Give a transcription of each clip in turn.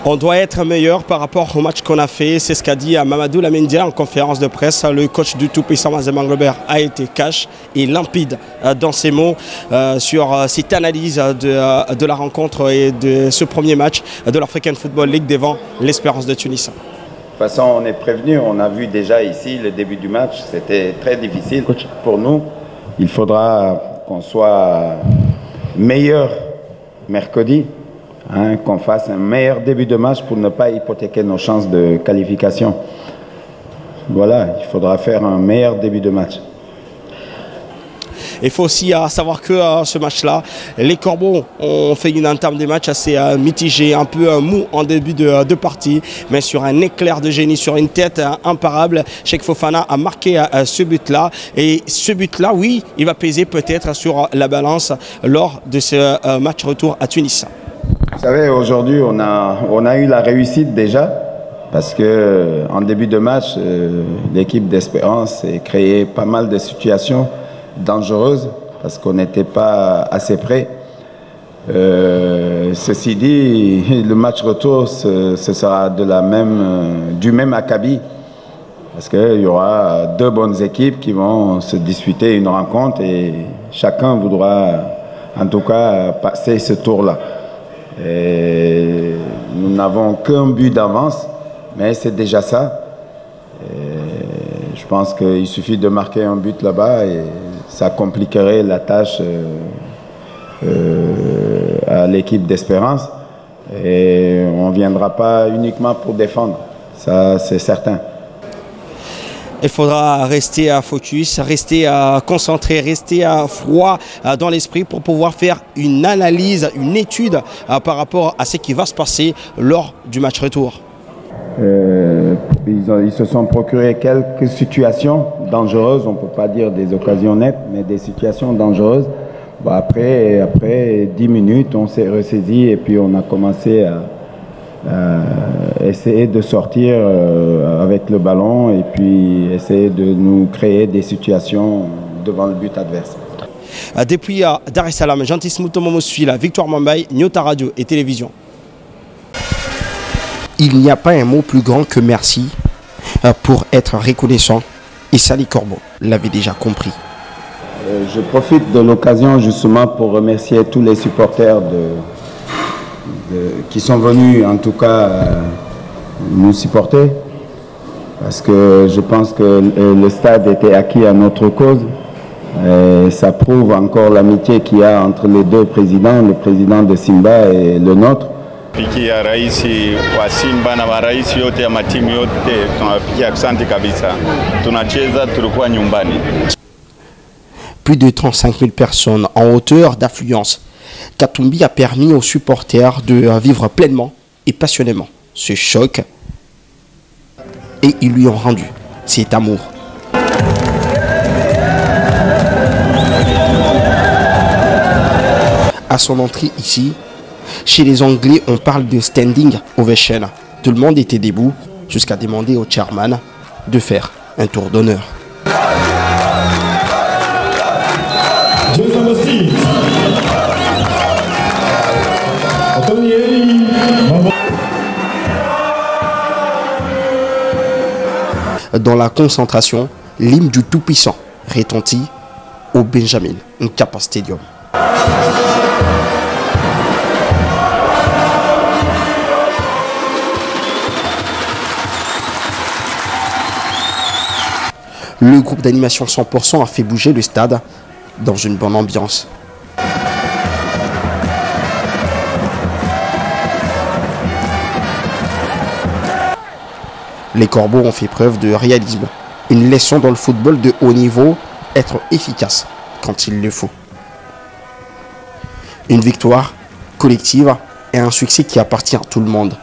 On doit être meilleur par rapport au match qu'on a fait. C'est ce qu'a dit Mamadou Lamendia en conférence de presse. Le coach du tout-puissant Mazembe Anglebert a été cash et limpide dans ses mots sur cette analyse de la rencontre et de ce premier match de l'African Football League devant l'Espérance de Tunis. De toute façon, on est prévenu. On a vu déjà ici le début du match. C'était très difficile pour nous. Il faudra qu'on soit meilleur mercredi. Qu'on fasse un meilleur début de match pour ne pas hypothéquer nos chances de qualification. Voilà, il faudra faire un meilleur début de match. Il faut aussi savoir que ce match-là, les Corbeaux ont fait une entame des matchs assez mitigée, un peu mou en début de partie, mais sur un éclair de génie, sur une tête imparable, Cheikh Fofana a marqué ce but-là. Et ce but-là, oui, il va peser peut-être sur la balance lors de ce match retour à Tunis. Vous savez, aujourd'hui, on a eu la réussite déjà, parce qu'en début de match, l'équipe d'Espérance a créé pas mal de situations dangereuses, parce qu'on n'était pas assez près. Ceci dit, le match retour, ce sera du même acabit, parce qu'il y aura deux bonnes équipes qui vont se disputer une rencontre et chacun voudra, en tout cas, passer ce tour-là. Et nous n'avons qu'un but d'avance, mais c'est déjà ça. Et je pense qu'il suffit de marquer un but là-bas et ça compliquerait la tâche à l'équipe d'Espérance. Et on ne viendra pas uniquement pour défendre, ça c'est certain. Il faudra rester à focus, rester concentré, rester froid dans l'esprit pour pouvoir faire une analyse, une étude par rapport à ce qui va se passer lors du match retour. Ils se sont procurés quelques situations dangereuses, on ne peut pas dire des occasions nettes, mais des situations dangereuses. Bon, après 10 minutes, on s'est ressaisi et puis on a commencé à essayer de sortir avec le ballon et puis essayer de nous créer des situations devant le but adverse. Depuis Dar es Salaam, Gentil Moutomomo suit la Victoire Mambaye, Nyota Radio et Télévision. Il n'y a pas un mot plus grand que merci pour être reconnaissant et ça les Corbeaux l'avaient déjà compris. Je profite de l'occasion justement pour remercier tous les supporters qui sont venus en tout cas nous supporter, parce que je pense que le stade était acquis à notre cause. Et ça prouve encore l'amitié qu'il y a entre les deux présidents, le président de Simba et le nôtre. Pikia raisi wa Simba na maraisi yote ya matimu yote tunapigia asante kabisa. Tunacheza tulikuwa nyumbani. Plus de 35 000 personnes en hauteur d'affluence. Katumbi a permis aux supporters de vivre pleinement et passionnément ce choc et ils lui ont rendu cet amour. À son entrée ici, chez les Anglais, on parle de standing ovation. Tout le monde était debout jusqu'à demander au chairman de faire un tour d'honneur. Dans la concentration, l'hymne du Tout-Puissant retentit au Benjamin Mkapa Stadium. Le groupe d'animation 100% a fait bouger le stade dans une bonne ambiance. Les Corbeaux ont fait preuve de réalisme. Une leçon dans le football de haut niveau, être efficace quand il le faut. Une victoire collective et un succès qui appartient à tout le monde.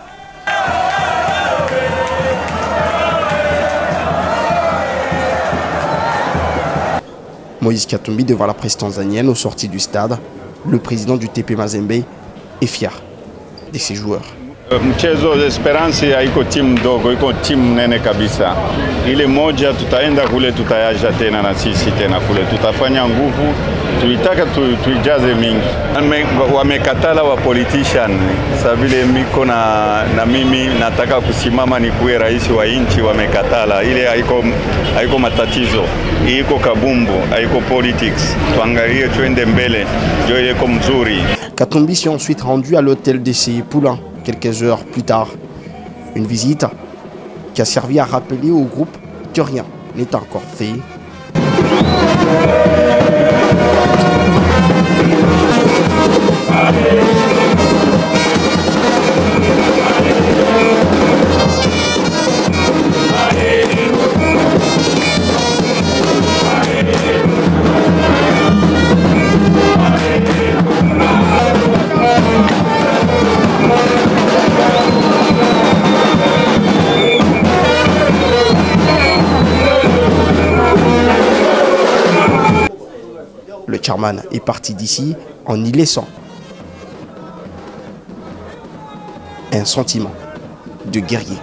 Moïse Katumbi devant la presse tanzanienne au sorties du stade. Le président du TP Mazembe est fier de ses joueurs. Mchezo Esperance haiko timu ndogo, iko timu nene kabisa. Ile moja tutaenda kule, tutayaja tena na sisi tena kule, tutafanya nguvu Tuitaka tuijaze mingi. Wamekatala wa politician. Sabile miko na mimi nataka kusimama nikuwe rais wa nchi, wamekatala. Ile haiko matatizo. Iko kabumbu, haiko politics. Tuangalie tuende mbele. Ndio ile iko mzuri. Katumbi s'est ensuite rendu à l'hôtel de ses poulains quelques heures plus tard. Une visite qui a servi à rappeler au groupe que rien n'est encore fait. Le chairman est parti d'ici en y laissant un sentiment de guerrier.